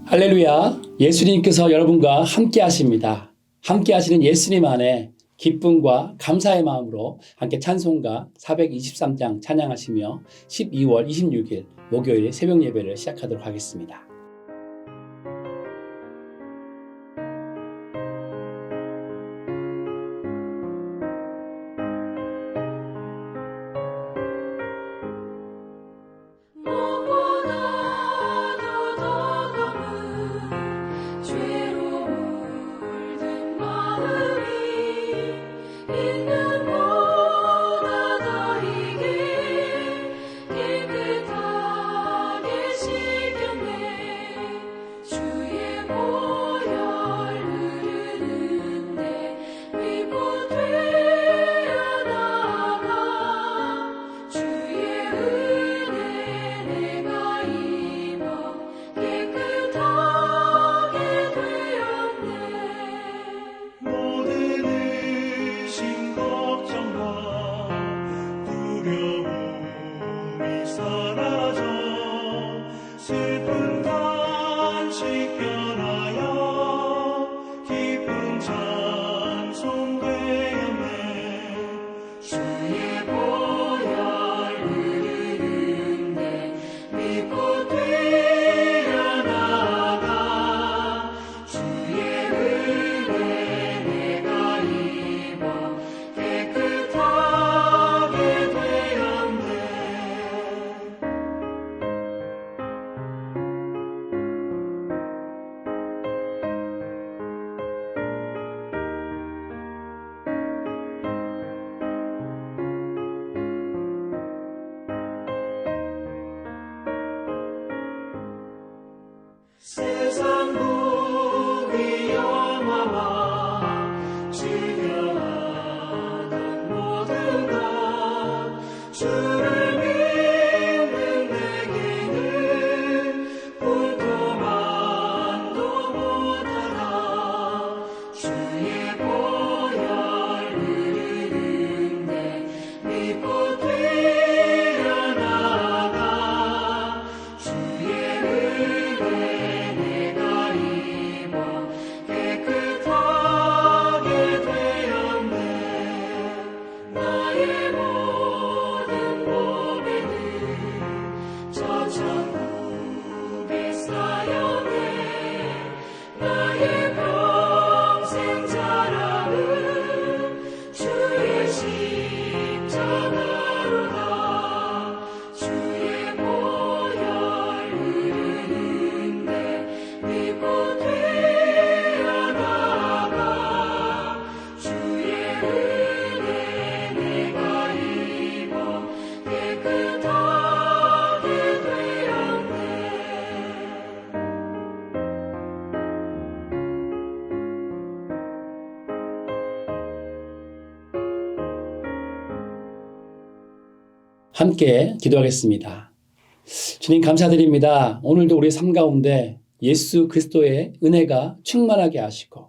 할렐루야. 예수님께서 여러분과 함께 하십니다. 함께 하시는 예수님 안에 기쁨과 감사의 마음으로 함께 찬송가 423장 찬양하시며 12월 26일 목요일 새벽 예배를 시작하도록 하겠습니다. 세상 복이 영화와 즐겨하던 모든 것 주를 믿는 내게는 불도만도 못하나 주의 보혈 흐르는데 믿고 뛰어나가 주의 은혜 내가 입어 깨끗하게 함께 기도하겠습니다. 주님 감사드립니다. 오늘도 우리의 삶 가운데 예수 그리스도의 은혜가 충만하게 하시고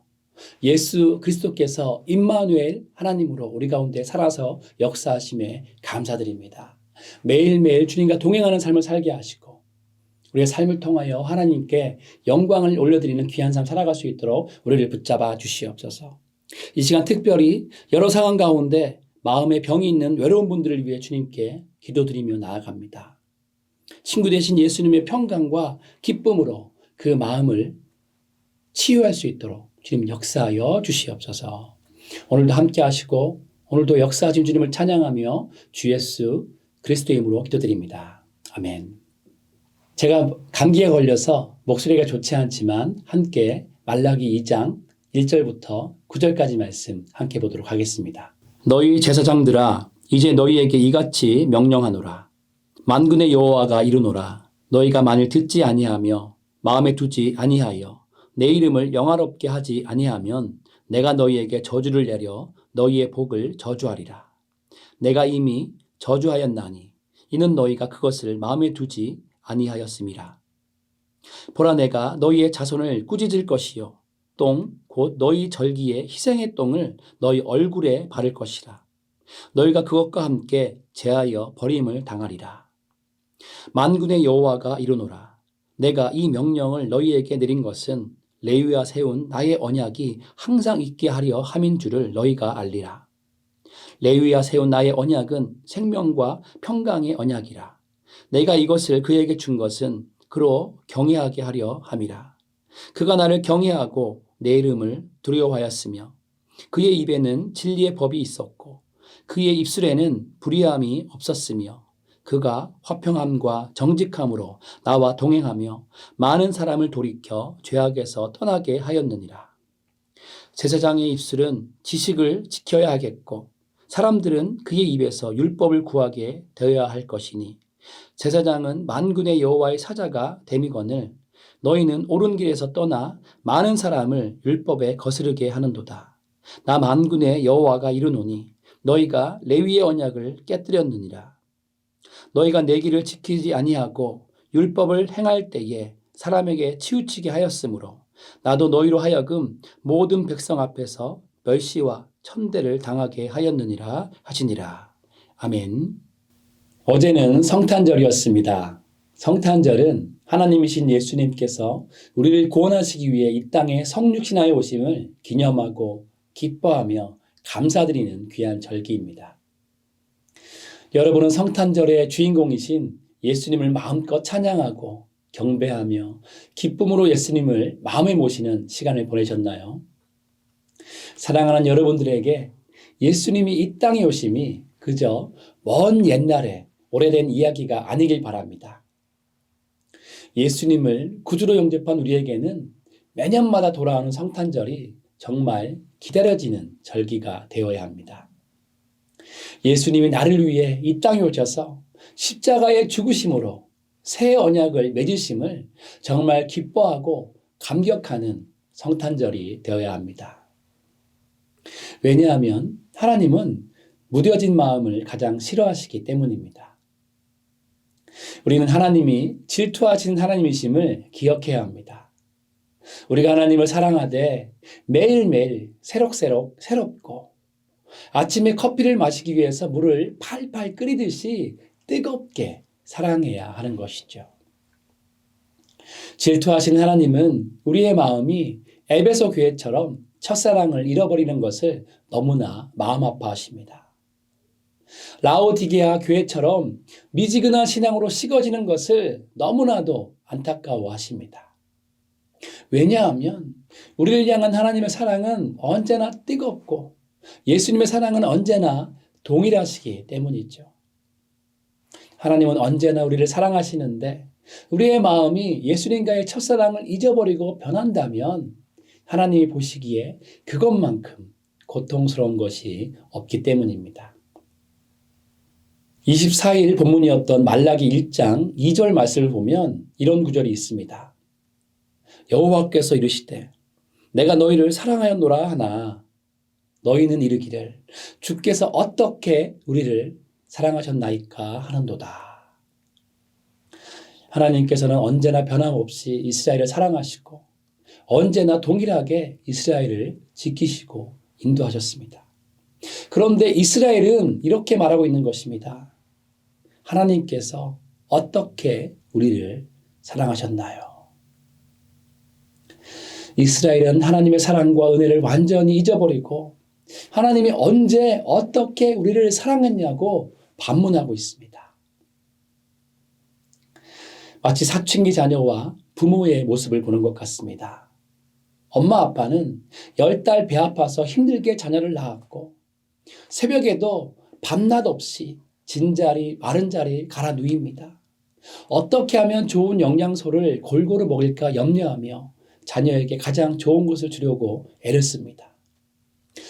예수 그리스도께서 임마누엘 하나님으로 우리 가운데 살아서 역사하심에 감사드립니다. 매일매일 주님과 동행하는 삶을 살게 하시고 우리의 삶을 통하여 하나님께 영광을 올려드리는 귀한 삶 살아갈 수 있도록 우리를 붙잡아 주시옵소서. 이 시간 특별히 여러 상황 가운데 마음에 병이 있는 외로운 분들을 위해 주님께 기도드리며 나아갑니다. 친구 되신 예수님의 평강과 기쁨으로 그 마음을 치유할 수 있도록 주님 역사하여 주시옵소서. 오늘도 함께 하시고 오늘도 역사하신 주님을 찬양하며 주 예수 그리스도의 이름으로 기도드립니다. 아멘. 제가 감기에 걸려서 목소리가 좋지 않지만 함께 말라기 2장 1절부터 9절까지 말씀 함께 보도록 하겠습니다. 너희 제사장들아 이제 너희에게 이같이 명령하노라. 만군의 여호와가 이르노라. 너희가 만일 듣지 아니하며 마음에 두지 아니하여 내 이름을 영화롭게 하지 아니하면 내가 너희에게 저주를 내려 너희의 복을 저주하리라. 내가 이미 저주하였나니 이는 너희가 그것을 마음에 두지 아니하였음이라. 보라 내가 너희의 자손을 꾸짖을 것이요 똥 곧 너희 절기의 희생의 똥을 너희 얼굴에 바를 것이라. 너희가 그것과 함께 제하여 버림을 당하리라. 만군의 여호와가 이르노라. 내가 이 명령을 너희에게 내린 것은 레위와 세운 나의 언약이 항상 있게 하려 함인 줄을 너희가 알리라. 레위와 세운 나의 언약은 생명과 평강의 언약이라. 내가 이것을 그에게 준 것은 그로 경외하게 하려 함이라. 그가 나를 경외하고 내 이름을 두려워하였으며 그의 입에는 진리의 법이 있었고 그의 입술에는 불의함이 없었으며 그가 화평함과 정직함으로 나와 동행하며 많은 사람을 돌이켜 죄악에서 떠나게 하였느니라. 제사장의 입술은 지식을 지켜야 하겠고 사람들은 그의 입에서 율법을 구하게 되어야 할 것이니 제사장은 만군의 여호와의 사자가 됨이거늘 너희는 옳은 길에서 떠나 많은 사람을 율법에 거스르게 하는도다. 나 만군의 여호와가 이르노니 너희가 레위의 언약을 깨뜨렸느니라. 너희가 내 길을 지키지 아니하고 율법을 행할 때에 사람에게 치우치게 하였으므로 나도 너희로 하여금 모든 백성 앞에서 멸시와 천대를 당하게 하였느니라 하시니라. 아멘. 어제는 성탄절이었습니다. 성탄절은 하나님이신 예수님께서 우리를 구원하시기 위해 이 땅에 성육신하여 오심을 기념하고 기뻐하며 감사드리는 귀한 절기입니다. 여러분은 성탄절의 주인공이신 예수님을 마음껏 찬양하고 경배하며 기쁨으로 예수님을 마음에 모시는 시간을 보내셨나요? 사랑하는 여러분들에게 예수님이 이 땅에 오심이 그저 먼 옛날에 오래된 이야기가 아니길 바랍니다. 예수님을 구주로 영접한 우리에게는 매년마다 돌아오는 성탄절이 정말 기다려지는 절기가 되어야 합니다. 예수님이 나를 위해 이 땅에 오셔서 십자가의 죽으심으로 새 언약을 맺으심을 정말 기뻐하고 감격하는 성탄절이 되어야 합니다. 왜냐하면 하나님은 무뎌진 마음을 가장 싫어하시기 때문입니다. 우리는 하나님이 질투하시는 하나님이심을 기억해야 합니다. 우리가 하나님을 사랑하되 매일매일 새롭고 아침에 커피를 마시기 위해서 물을 팔팔 끓이듯이 뜨겁게 사랑해야 하는 것이죠. 질투하시는 하나님은 우리의 마음이 에베소 교회처럼 첫사랑을 잃어버리는 것을 너무나 마음 아파하십니다. 라오디게아 교회처럼 미지근한 신앙으로 식어지는 것을 너무나도 안타까워하십니다. 왜냐하면 우리를 향한 하나님의 사랑은 언제나 뜨겁고 예수님의 사랑은 언제나 동일하시기 때문이죠. 하나님은 언제나 우리를 사랑하시는데 우리의 마음이 예수님과의 첫사랑을 잊어버리고 변한다면 하나님이 보시기에 그것만큼 고통스러운 것이 없기 때문입니다. 24일 본문이었던 말라기 1장 2절 말씀을 보면 이런 구절이 있습니다. 여호와께서 이르시되 내가 너희를 사랑하였노라 하나 너희는 이르기를 주께서 어떻게 우리를 사랑하셨나이까 하는도다. 하나님께서는 언제나 변함없이 이스라엘을 사랑하시고 언제나 동일하게 이스라엘을 지키시고 인도하셨습니다. 그런데 이스라엘은 이렇게 말하고 있는 것입니다. 하나님께서 어떻게 우리를 사랑하셨나요? 이스라엘은 하나님의 사랑과 은혜를 완전히 잊어버리고 하나님이 언제 어떻게 우리를 사랑했냐고 반문하고 있습니다. 마치 사춘기 자녀와 부모의 모습을 보는 것 같습니다. 엄마 아빠는 10달 배 아파서 힘들게 자녀를 낳았고 새벽에도 밤낮 없이 진자리 마른 자리 갈아 누입니다. 어떻게 하면 좋은 영양소를 골고루 먹일까 염려하며 자녀에게 가장 좋은 것을 주려고 애를 씁니다.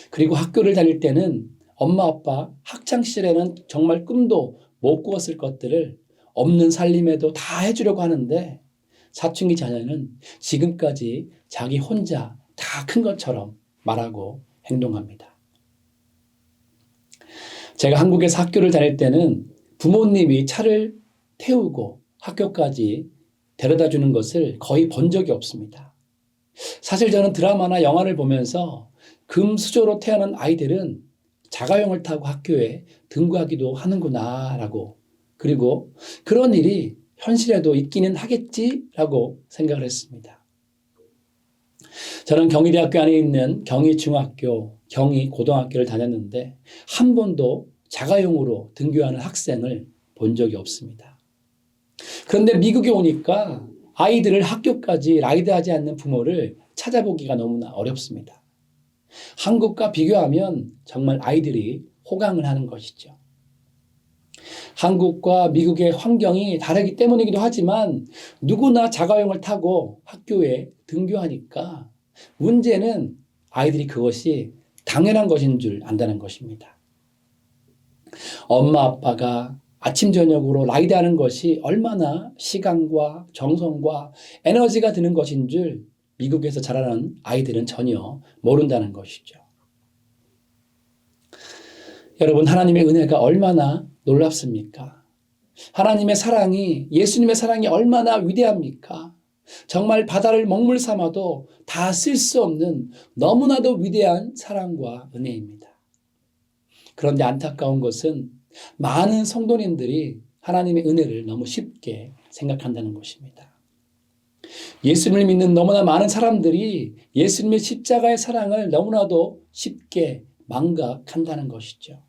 그리고 학교를 다닐 때는 엄마 아빠 학창시절에는 정말 꿈도 못 꾸었을 것들을 없는 살림에도 다 해주려고 하는데 사춘기 자녀는 지금까지 자기 혼자 다 큰 것처럼 말하고 행동합니다. 제가 한국에서 학교를 다닐 때는 부모님이 차를 태우고 학교까지 데려다 주는 것을 거의 본 적이 없습니다. 사실 저는 드라마나 영화를 보면서 금수저로 태어난 아이들은 자가용을 타고 학교에 등교하기도 하는구나라고, 그리고 그런 일이 현실에도 있기는 하겠지라고 생각을 했습니다. 저는 경희대학교 안에 있는 경희중학교, 경희고등학교를 다녔는데 한 번도 자가용으로 등교하는 학생을 본 적이 없습니다. 그런데 미국에 오니까 아이들을 학교까지 라이드하지 않는 부모를 찾아보기가 너무나 어렵습니다. 한국과 비교하면 정말 아이들이 호강을 하는 것이죠. 한국과 미국의 환경이 다르기 때문이기도 하지만 누구나 자가용을 타고 학교에 등교하니까 문제는 아이들이 그것이 당연한 것인 줄 안다는 것입니다. 엄마 아빠가 아침 저녁으로 라이드하는 것이 얼마나 시간과 정성과 에너지가 드는 것인 줄 미국에서 자라는 아이들은 전혀 모른다는 것이죠. 여러분, 하나님의 은혜가 얼마나 놀랍습니까? 하나님의 사랑이, 예수님의 사랑이 얼마나 위대합니까? 정말 바다를 먹물 삼아도 다 쓸 수 없는 너무나도 위대한 사랑과 은혜입니다. 그런데 안타까운 것은 많은 성도님들이 하나님의 은혜를 너무 쉽게 생각한다는 것입니다. 예수님을 믿는 너무나 많은 사람들이 예수님의 십자가의 사랑을 너무나도 쉽게 망각한다는 것이죠.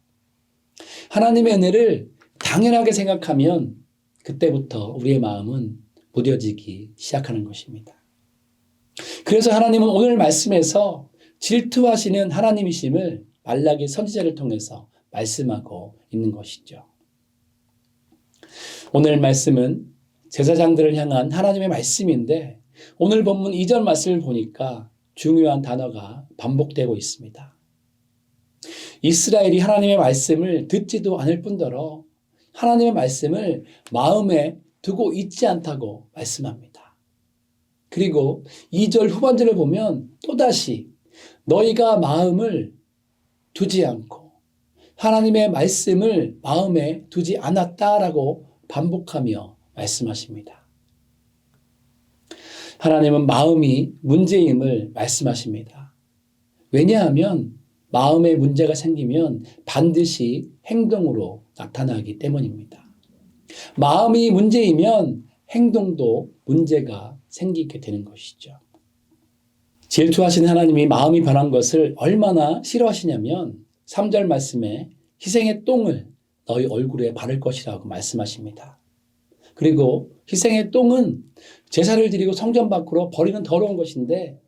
하나님의 은혜를 당연하게 생각하면 그때부터 우리의 마음은 무뎌지기 시작하는 것입니다. 그래서 하나님은 오늘 말씀에서 질투하시는 하나님이심을 말라기 선지자를 통해서 말씀하고 있는 것이죠. 오늘 말씀은 제사장들을 향한 하나님의 말씀인데 오늘 본문 2절 말씀을 보니까 중요한 단어가 반복되고 있습니다. 이스라엘이 하나님의 말씀을 듣지도 않을 뿐더러 하나님의 말씀을 마음에 두고 있지 않다고 말씀합니다. 그리고 2절 후반절을 보면 또다시 너희가 마음을 두지 않고 하나님의 말씀을 마음에 두지 않았다라고 반복하며 말씀하십니다. 하나님은 마음이 문제임을 말씀하십니다. 왜냐하면 마음에 문제가 생기면 반드시 행동으로 나타나기 때문입니다. 마음이 문제이면 행동도 문제가 생기게 되는 것이죠. 질투하시는 하나님이 마음이 변한 것을 얼마나 싫어하시냐면 3절 말씀에 희생의 똥을 너희 얼굴에 바를 것이라고 말씀하십니다. 그리고 희생의 똥은 제사를 드리고 성전 밖으로 버리는 더러운 것인데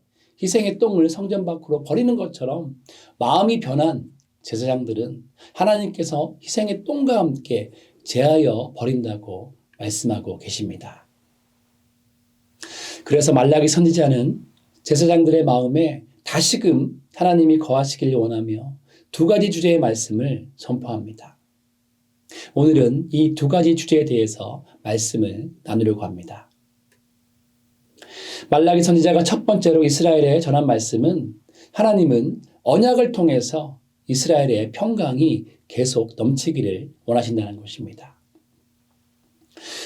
희생의 똥을 성전 밖으로 버리는 것처럼 마음이 변한 제사장들은 하나님께서 희생의 똥과 함께 제하여 버린다고 말씀하고 계십니다. 그래서 말라기 선지자는 제사장들의 마음에 다시금 하나님이 거하시길 원하며 두 가지 주제의 말씀을 선포합니다. 오늘은 이 두 가지 주제에 대해서 말씀을 나누려고 합니다. 말라기 선지자가 첫 번째로 이스라엘에 전한 말씀은 하나님은 언약을 통해서 이스라엘의 평강이 계속 넘치기를 원하신다는 것입니다.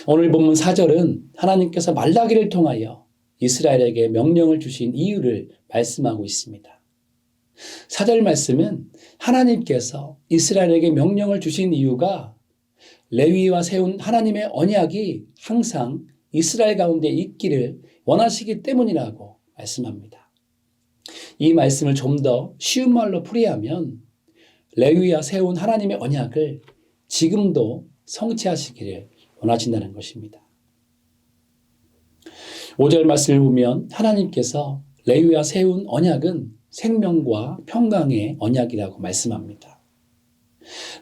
오늘 본문 4절은 하나님께서 말라기를 통하여 이스라엘에게 명령을 주신 이유를 말씀하고 있습니다. 4절 말씀은 하나님께서 이스라엘에게 명령을 주신 이유가 레위와 세운 하나님의 언약이 항상 이스라엘 가운데 있기를 원하시기 때문이라고 말씀합니다. 이 말씀을 좀 더 쉬운 말로 풀이하면 레위와 세운 하나님의 언약을 지금도 성취하시기를 원하신다는 것입니다. 5절 말씀을 보면 하나님께서 레위와 세운 언약은 생명과 평강의 언약이라고 말씀합니다.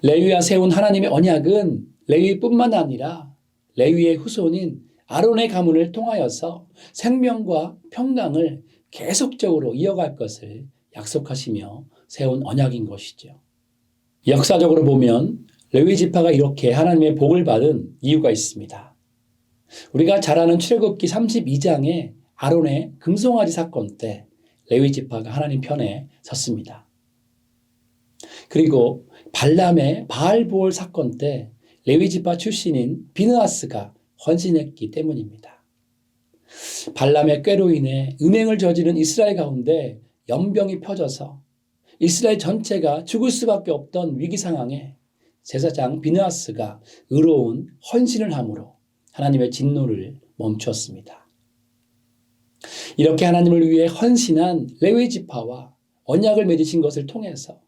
레위와 세운 하나님의 언약은 레위뿐만 아니라 레위의 후손인 아론의 가문을 통하여서 생명과 평강을 계속적으로 이어갈 것을 약속하시며 세운 언약인 것이죠. 역사적으로 보면 레위 지파가 이렇게 하나님의 복을 받은 이유가 있습니다. 우리가 잘 아는 출애굽기 32장의 아론의 금송아지 사건 때 레위 지파가 하나님 편에 섰습니다. 그리고 발람의 바알보올 사건 때 레위 지파 출신인 비느하스가 헌신했기 때문입니다. 발람의 꾀로 인해 음행을 저지른 이스라엘 가운데 연병이 펴져서 이스라엘 전체가 죽을 수밖에 없던 위기 상황에 제사장 비느하스가 의로운 헌신을 함으로 하나님의 진노를 멈추었습니다. 이렇게 하나님을 위해 헌신한 레위 지파와 언약을 맺으신 것을 통해서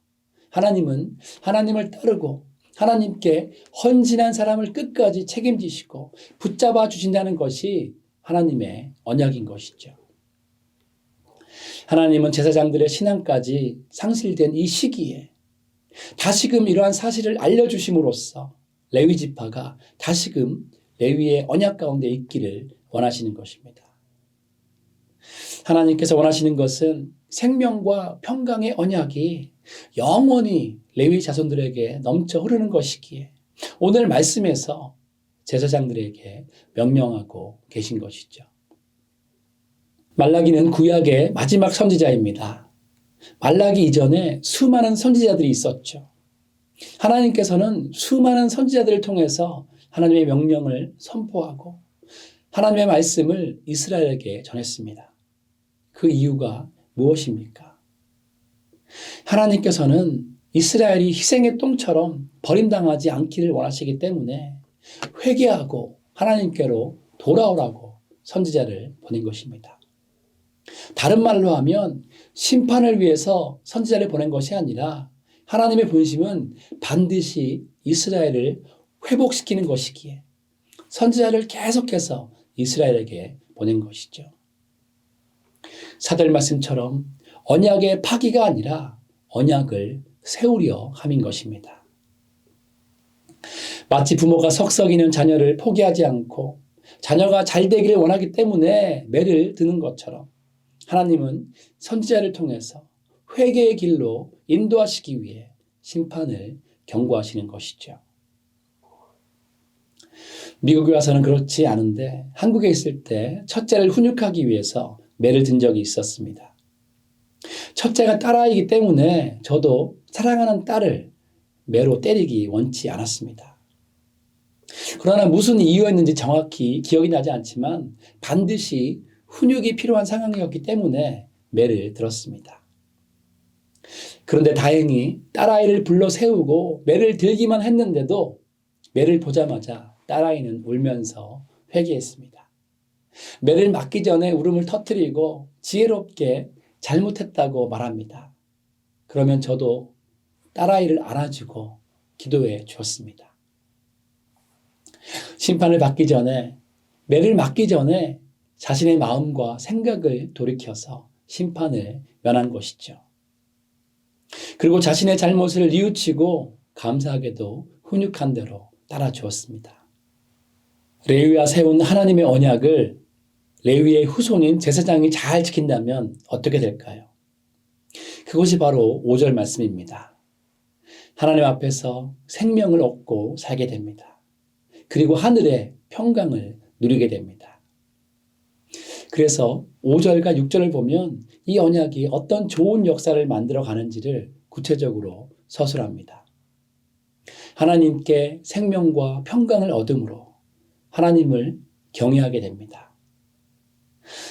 하나님은 하나님을 따르고 하나님께 헌신한 사람을 끝까지 책임지시고 붙잡아 주신다는 것이 하나님의 언약인 것이죠. 하나님은 제사장들의 신앙까지 상실된 이 시기에 다시금 이러한 사실을 알려주심으로써 레위 지파가 다시금 레위의 언약 가운데 있기를 원하시는 것입니다. 하나님께서 원하시는 것은 생명과 평강의 언약이 영원히 레위 자손들에게 넘쳐 흐르는 것이기에 오늘 말씀에서 제사장들에게 명령하고 계신 것이죠. 말라기는 구약의 마지막 선지자입니다. 말라기 이전에 수많은 선지자들이 있었죠. 하나님께서는 수많은 선지자들을 통해서 하나님의 명령을 선포하고 하나님의 말씀을 이스라엘에게 전했습니다. 그 이유가 무엇입니까? 하나님께서는 이스라엘이 희생의 똥처럼 버림당하지 않기를 원하시기 때문에 회개하고 하나님께로 돌아오라고 선지자를 보낸 것입니다. 다른 말로 하면 심판을 위해서 선지자를 보낸 것이 아니라 하나님의 본심은 반드시 이스라엘을 회복시키는 것이기에 선지자를 계속해서 이스라엘에게 보낸 것이죠. 사도의 말씀처럼 언약의 파기가 아니라 언약을 세우려 함인 것입니다. 마치 부모가 석석이는 자녀를 포기하지 않고 자녀가 잘 되기를 원하기 때문에 매를 드는 것처럼 하나님은 선지자를 통해서 회개의 길로 인도하시기 위해 심판을 경고하시는 것이죠. 미국에 와서는 그렇지 않은데 한국에 있을 때 첫째를 훈육하기 위해서 매를 든 적이 있었습니다. 첫째가 딸아이기 때문에 저도 사랑하는 딸을 매로 때리기 원치 않았습니다. 그러나 무슨 이유였는지 정확히 기억이 나지 않지만 반드시 훈육이 필요한 상황이었기 때문에 매를 들었습니다. 그런데 다행히 딸아이를 불러 세우고 매를 들기만 했는데도 매를 보자마자 딸아이는 울면서 회개했습니다. 매를 맞기 전에 울음을 터뜨리고 지혜롭게 잘못했다고 말합니다. 그러면 저도 딸아이를 안아주고 기도해 주었습니다. 심판을 받기 전에, 매를 맞기 전에 자신의 마음과 생각을 돌이켜서 심판을 면한 것이죠. 그리고 자신의 잘못을 뉘우치고 감사하게도 훈육한 대로 따라주었습니다. 레위와 세운 하나님의 언약을 레위의 후손인 제사장이 잘 지킨다면 어떻게 될까요? 그것이 바로 5절 말씀입니다. 하나님 앞에서 생명을 얻고 살게 됩니다. 그리고 하늘의 평강을 누리게 됩니다. 그래서 5절과 6절을 보면 이 언약이 어떤 좋은 역사를 만들어 가는지를 구체적으로 서술합니다. 하나님께 생명과 평강을 얻음으로 하나님을 경외하게 됩니다.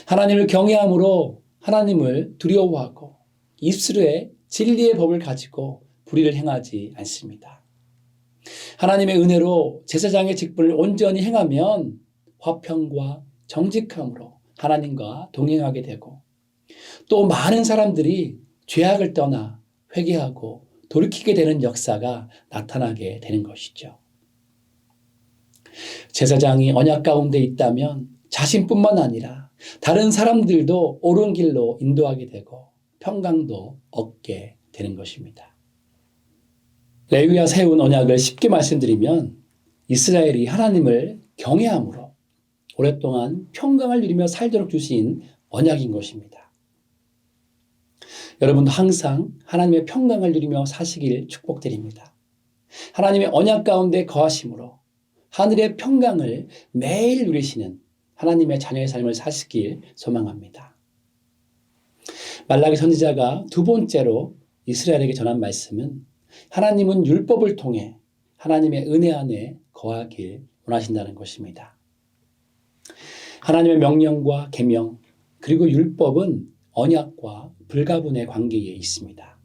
하나님을 경외함으로 하나님을 두려워하고 입술에 진리의 법을 가지고 불의를 행하지 않습니다. 하나님의 은혜로 제사장의 직분을 온전히 행하면 화평과 정직함으로 하나님과 동행하게 되고 또 많은 사람들이 죄악을 떠나 회개하고 돌이키게 되는 역사가 나타나게 되는 것이죠. 제사장이 언약 가운데 있다면 자신뿐만 아니라 다른 사람들도 옳은 길로 인도하게 되고 평강도 얻게 되는 것입니다. 레위와 세운 언약을 쉽게 말씀드리면 이스라엘이 하나님을 경외함으로 오랫동안 평강을 누리며 살도록 주신 언약인 것입니다. 여러분도 항상 하나님의 평강을 누리며 사시길 축복드립니다. 하나님의 언약 가운데 거하심으로 하늘의 평강을 매일 누리시는 하나님의 자녀의 삶을 사시길 소망합니다. 말라기 선지자가 두 번째로 이스라엘에게 전한 말씀은 하나님은 율법을 통해 하나님의 은혜 안에 거하길 원하신다는 것입니다. 하나님의 명령과 계명 그리고 율법은 언약과 불가분의 관계에 있습니다.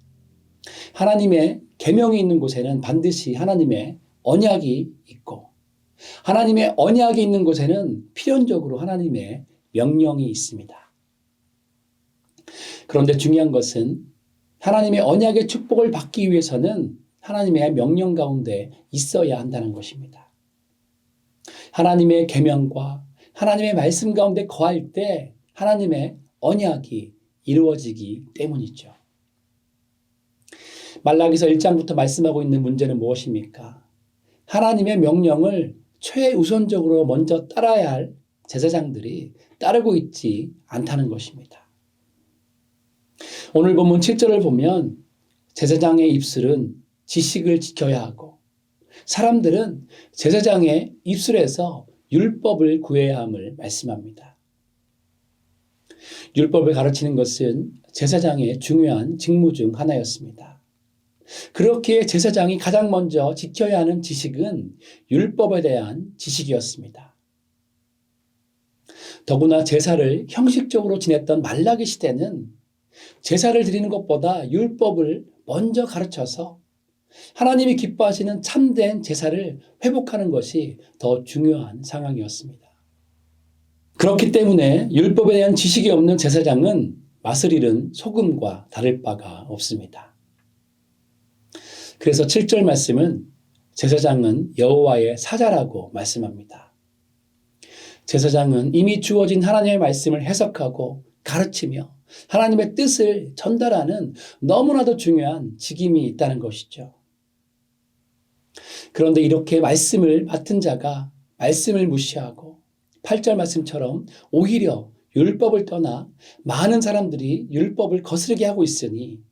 하나님의 계명이 있는 곳에는 반드시 하나님의 언약이 있고 하나님의 언약이 있는 곳에는 필연적으로 하나님의 명령이 있습니다. 그런데 중요한 것은 하나님의 언약의 축복을 받기 위해서는 하나님의 명령 가운데 있어야 한다는 것입니다. 하나님의 계명과 하나님의 말씀 가운데 거할 때 하나님의 언약이 이루어지기 때문이죠. 말라기서 1장부터 말씀하고 있는 문제는 무엇입니까? 하나님의 명령을 최우선적으로 먼저 따라야 할 제사장들이 따르고 있지 않다는 것입니다. 오늘 본문 7절을 보면 제사장의 입술은 지식을 지켜야 하고 사람들은 제사장의 입술에서 율법을 구해야 함을 말씀합니다. 율법을 가르치는 것은 제사장의 중요한 직무 중 하나였습니다. 그렇기에 제사장이 가장 먼저 지켜야 하는 지식은 율법에 대한 지식이었습니다. 더구나 제사를 형식적으로 지냈던 말라기 시대는 제사를 드리는 것보다 율법을 먼저 가르쳐서 하나님이 기뻐하시는 참된 제사를 회복하는 것이 더 중요한 상황이었습니다. 그렇기 때문에 율법에 대한 지식이 없는 제사장은 맛을 잃은 소금과 다를 바가 없습니다. 그래서 7절 말씀은 제사장은 여호와의 사자라고 말씀합니다. 제사장은 이미 주어진 하나님의 말씀을 해석하고 가르치며 하나님의 뜻을 전달하는 너무나도 중요한 직임이 있다는 것이죠. 그런데 이렇게 말씀을 맡은 자가 말씀을 무시하고 8절 말씀처럼 오히려 율법을 떠나 많은 사람들이 율법을 거스르게 하고 있으니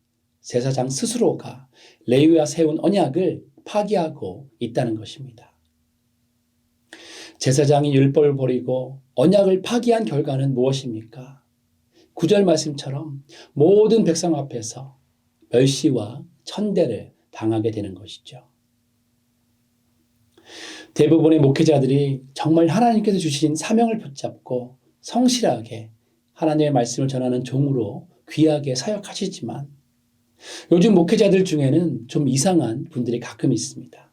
제사장 스스로가 레위와 세운 언약을 파기하고 있다는 것입니다. 제사장이 율법을 버리고 언약을 파기한 결과는 무엇입니까? 9절 말씀처럼 모든 백성 앞에서 멸시와 천대를 당하게 되는 것이죠. 대부분의 목회자들이 정말 하나님께서 주신 사명을 붙잡고 성실하게 하나님의 말씀을 전하는 종으로 귀하게 사역하시지만 요즘 목회자들 중에는 좀 이상한 분들이 가끔 있습니다.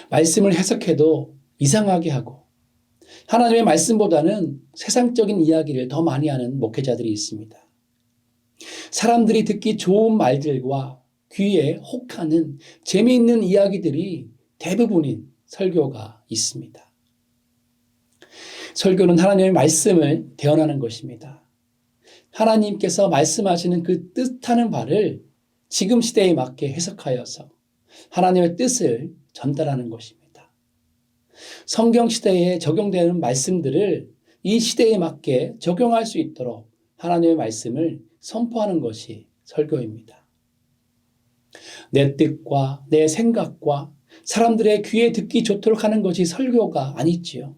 말씀을 해석해도 이상하게 하고 하나님의 말씀보다는 세상적인 이야기를 더 많이 하는 목회자들이 있습니다. 사람들이 듣기 좋은 말들과 귀에 혹하는 재미있는 이야기들이 대부분인 설교가 있습니다. 설교는 하나님의 말씀을 대언하는 것입니다. 하나님께서 말씀하시는 그 뜻하는 바를 지금 시대에 맞게 해석하여서 하나님의 뜻을 전달하는 것입니다. 성경 시대에 적용되는 말씀들을 이 시대에 맞게 적용할 수 있도록 하나님의 말씀을 선포하는 것이 설교입니다. 내 뜻과 내 생각과 사람들의 귀에 듣기 좋도록 하는 것이 설교가 아니지요.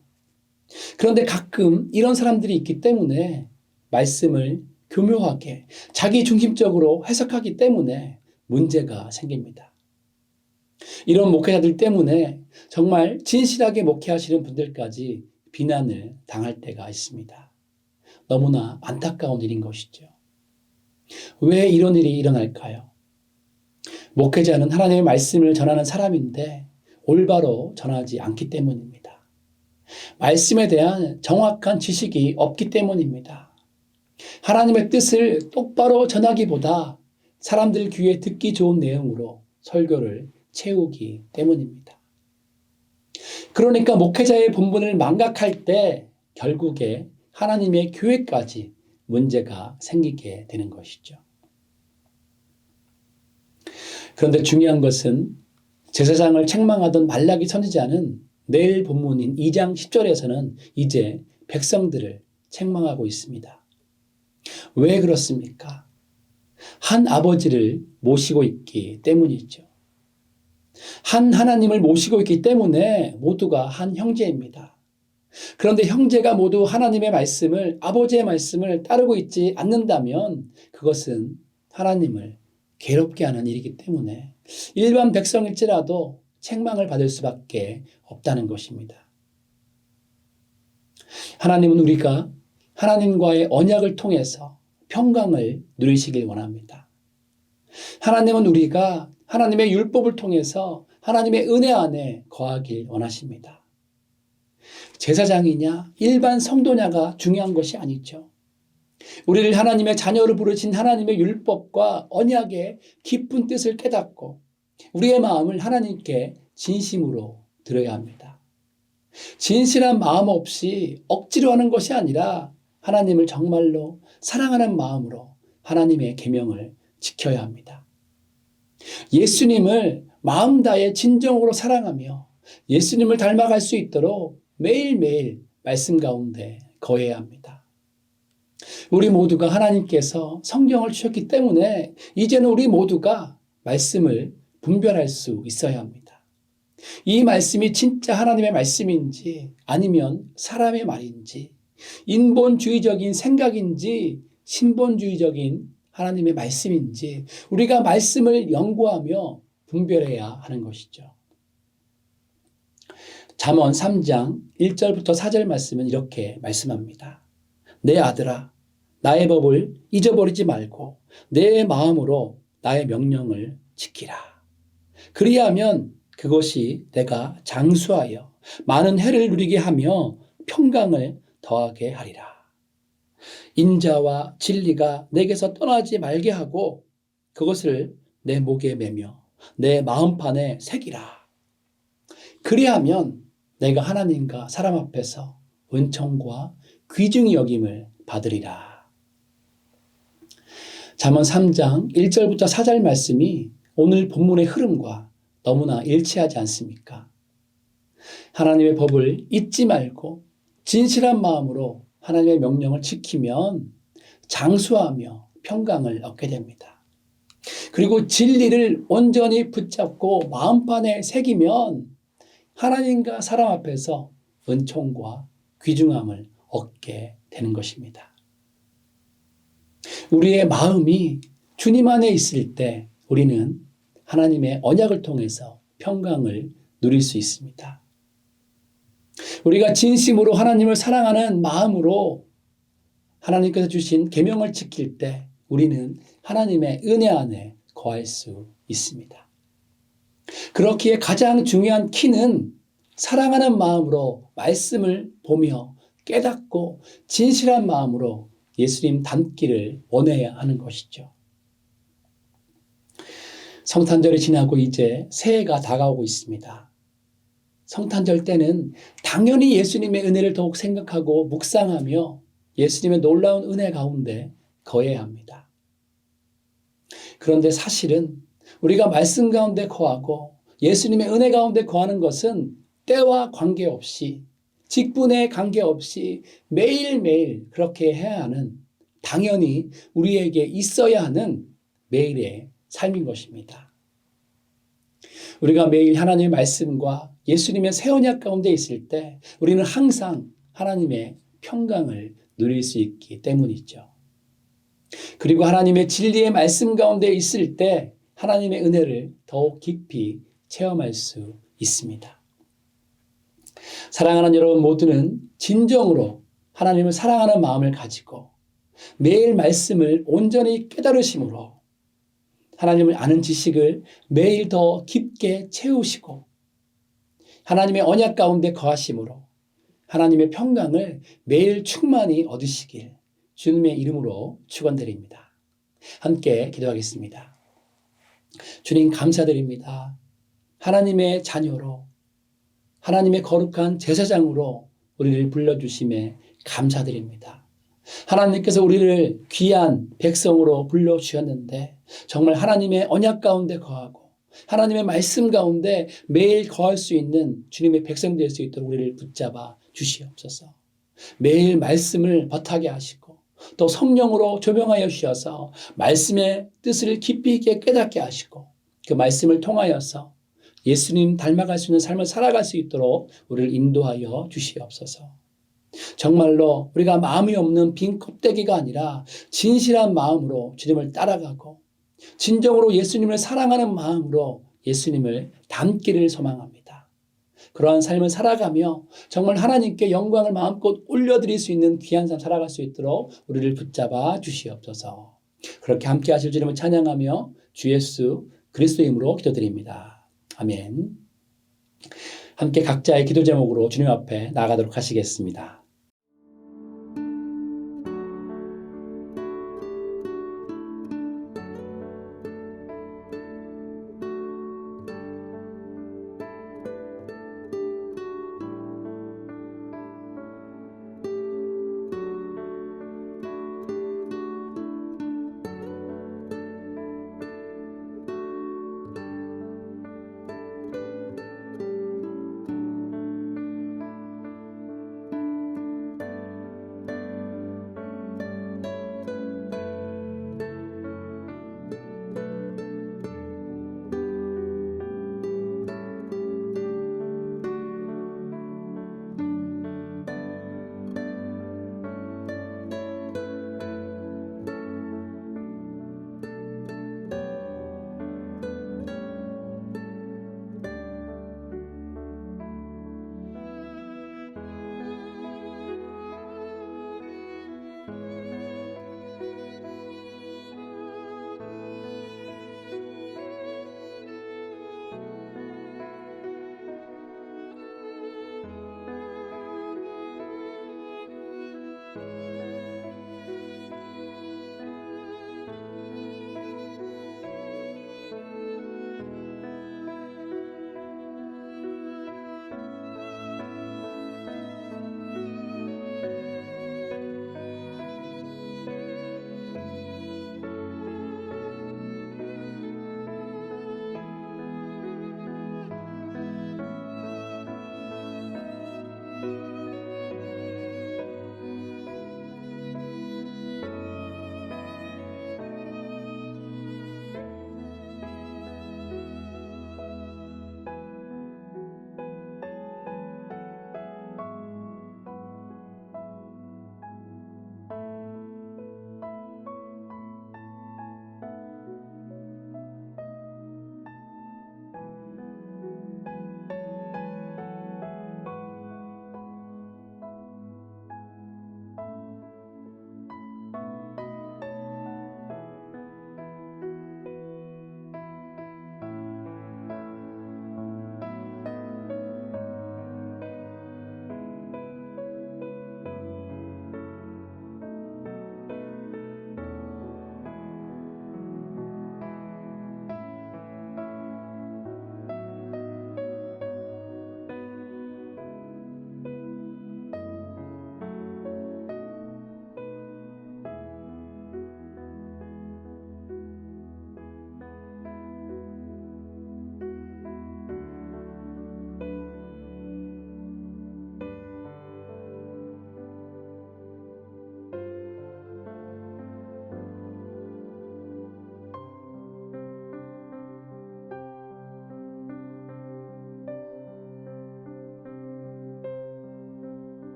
그런데 가끔 이런 사람들이 있기 때문에 말씀을 교묘하게 자기 중심적으로 해석하기 때문에 문제가 생깁니다. 이런 목회자들 때문에 정말 진실하게 목회하시는 분들까지 비난을 당할 때가 있습니다. 너무나 안타까운 일인 것이죠. 왜 이런 일이 일어날까요? 목회자는 하나님의 말씀을 전하는 사람인데 올바로 전하지 않기 때문입니다. 말씀에 대한 정확한 지식이 없기 때문입니다. 하나님의 뜻을 똑바로 전하기보다 사람들 귀에 듣기 좋은 내용으로 설교를 채우기 때문입니다. 그러니까 목회자의 본분을 망각할 때 결국에 하나님의 교회까지 문제가 생기게 되는 것이죠. 그런데 중요한 것은 제사장을 책망하던 말라기 선지자는 내일 본문인 2장 10절에서는 이제 백성들을 책망하고 있습니다. 왜 그렇습니까? 한 아버지를 모시고 있기 때문이죠. 한 하나님을 모시고 있기 때문에 모두가 한 형제입니다. 그런데 형제가 모두 하나님의 말씀을, 아버지의 말씀을 따르고 있지 않는다면 그것은 하나님을 괴롭게 하는 일이기 때문에 일반 백성일지라도 책망을 받을 수밖에 없다는 것입니다. 하나님은 우리가 하나님과의 언약을 통해서 평강을 누리시길 원합니다. 하나님은 우리가 하나님의 율법을 통해서 하나님의 은혜 안에 거하길 원하십니다. 제사장이냐, 일반 성도냐가 중요한 것이 아니죠. 우리를 하나님의 자녀로 부르신 하나님의 율법과 언약의 깊은 뜻을 깨닫고 우리의 마음을 하나님께 진심으로 드려야 합니다. 진실한 마음 없이 억지로 하는 것이 아니라 하나님을 정말로 사랑하는 마음으로 하나님의 계명을 지켜야 합니다. 예수님을 마음 다해 진정으로 사랑하며 예수님을 닮아갈 수 있도록 매일매일 말씀 가운데 거해야 합니다. 우리 모두가 하나님께서 성경을 주셨기 때문에 이제는 우리 모두가 말씀을 분별할 수 있어야 합니다. 이 말씀이 진짜 하나님의 말씀인지 아니면 사람의 말인지 인본주의적인 생각인지 신본주의적인 하나님의 말씀인지 우리가 말씀을 연구하며 분별해야 하는 것이죠. 잠언 3장 1절부터 4절 말씀은 이렇게 말씀합니다. 내 아들아, 나의 법을 잊어버리지 말고 내 마음으로 나의 명령을 지키라. 그리하면 그것이 내가 장수하여 많은 해를 누리게 하며 평강을 더하게 하리라. 인자와 진리가 내게서 떠나지 말게 하고 그것을 내 목에 매며 내 마음판에 새기라. 그리하면 내가 하나님과 사람 앞에서 은총과 귀중히 여김을 받으리라. 잠언 3장 1절부터 4절 말씀이 오늘 본문의 흐름과 너무나 일치하지 않습니까? 하나님의 법을 잊지 말고 진실한 마음으로 하나님의 명령을 지키면 장수하며 평강을 얻게 됩니다. 그리고 진리를 온전히 붙잡고 마음판에 새기면 하나님과 사람 앞에서 은총과 귀중함을 얻게 되는 것입니다. 우리의 마음이 주님 안에 있을 때 우리는 하나님의 언약을 통해서 평강을 누릴 수 있습니다. 우리가 진심으로 하나님을 사랑하는 마음으로 하나님께서 주신 계명을 지킬 때 우리는 하나님의 은혜 안에 거할 수 있습니다. 그렇기에 가장 중요한 키는 사랑하는 마음으로 말씀을 보며 깨닫고 진실한 마음으로 예수님 닮기를 원해야 하는 것이죠. 성탄절이 지나고 이제 새해가 다가오고 있습니다. 성탄절 때는 당연히 예수님의 은혜를 더욱 생각하고 묵상하며 예수님의 놀라운 은혜 가운데 거해야 합니다. 그런데 사실은 우리가 말씀 가운데 거하고 예수님의 은혜 가운데 거하는 것은 때와 관계없이 직분에 관계없이 매일매일 그렇게 해야 하는 당연히 우리에게 있어야 하는 매일의 삶인 것입니다. 우리가 매일 하나님의 말씀과 예수님의 새 언약 가운데 있을 때 우리는 항상 하나님의 평강을 누릴 수 있기 때문이죠. 그리고 하나님의 진리의 말씀 가운데 있을 때 하나님의 은혜를 더욱 깊이 체험할 수 있습니다. 사랑하는 여러분 모두는 진정으로 하나님을 사랑하는 마음을 가지고 매일 말씀을 온전히 깨달으심으로 하나님을 아는 지식을 매일 더 깊게 채우시고 하나님의 언약 가운데 거하심으로 하나님의 평강을 매일 충만히 얻으시길 주님의 이름으로 축원드립니다. 함께 기도하겠습니다. 주님 감사드립니다. 하나님의 자녀로 하나님의 거룩한 제사장으로 우리를 불러주심에 감사드립니다. 하나님께서 우리를 귀한 백성으로 불러주셨는데 정말 하나님의 언약 가운데 거하고 하나님의 말씀 가운데 매일 거할 수 있는 주님의 백성 될 수 있도록 우리를 붙잡아 주시옵소서. 매일 말씀을 버타게 하시고 또 성령으로 조명하여 주셔서 말씀의 뜻을 깊이 있게 깨닫게 하시고 그 말씀을 통하여서 예수님 닮아갈 수 있는 삶을 살아갈 수 있도록 우리를 인도하여 주시옵소서. 정말로 우리가 마음이 없는 빈 껍데기가 아니라 진실한 마음으로 주님을 따라가고 진정으로 예수님을 사랑하는 마음으로 예수님을 닮기를 소망합니다. 그러한 삶을 살아가며 정말 하나님께 영광을 마음껏 올려드릴 수 있는 귀한 삶 살아갈 수 있도록 우리를 붙잡아 주시옵소서. 그렇게 함께 하실 주님을 찬양하며 주 예수 그리스도의 이름으로 기도드립니다. 아멘. 함께 각자의 기도 제목으로 주님 앞에 나아가도록 하시겠습니다.